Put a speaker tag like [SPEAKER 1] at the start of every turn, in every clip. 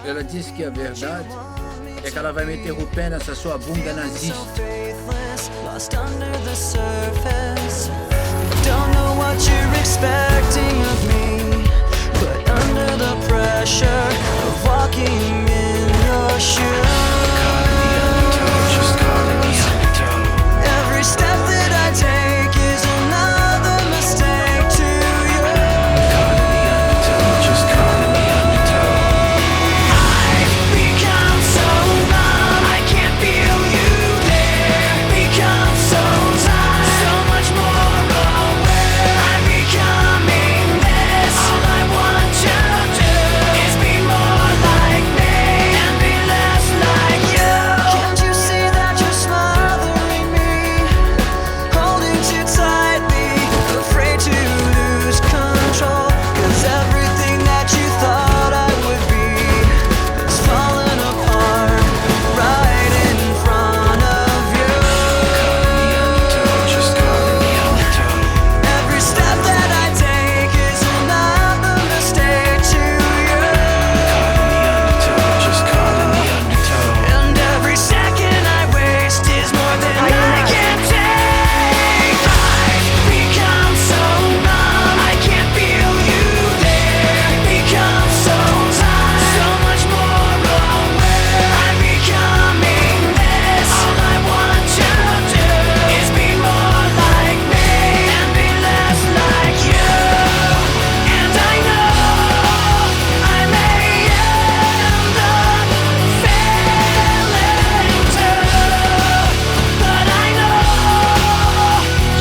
[SPEAKER 1] Ela disse que a verdade é que ela vai meter o pé nessa sua bunda nazista.
[SPEAKER 2] Lost under the surface. Don't know what you're expecting of me, but under the pressure of walking in your shoes, every step that I take is another mistake to you. I've become so numb, I can't feel you there. Become so tired, so much more aware. I'm becoming this. All I want you to do is be more like me and be less like you. Can't you see that you're smothering me, holding too tightly, afraid to lose control? 'Cause everything that you thought I would be is falling apart right in front of you. Every step that I take is another mistake to you. And every second I waste is more than I can take. I've become so numb, I can't feel you there. Become so tired, so much more aware. I'm becoming this. All I want you to do is be more like me and be less like you. And I know I may end up failing too, but I know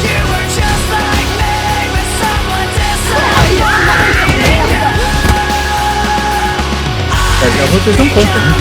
[SPEAKER 2] you were just like me with someone disappointing you.
[SPEAKER 1] As garotas não contam, né?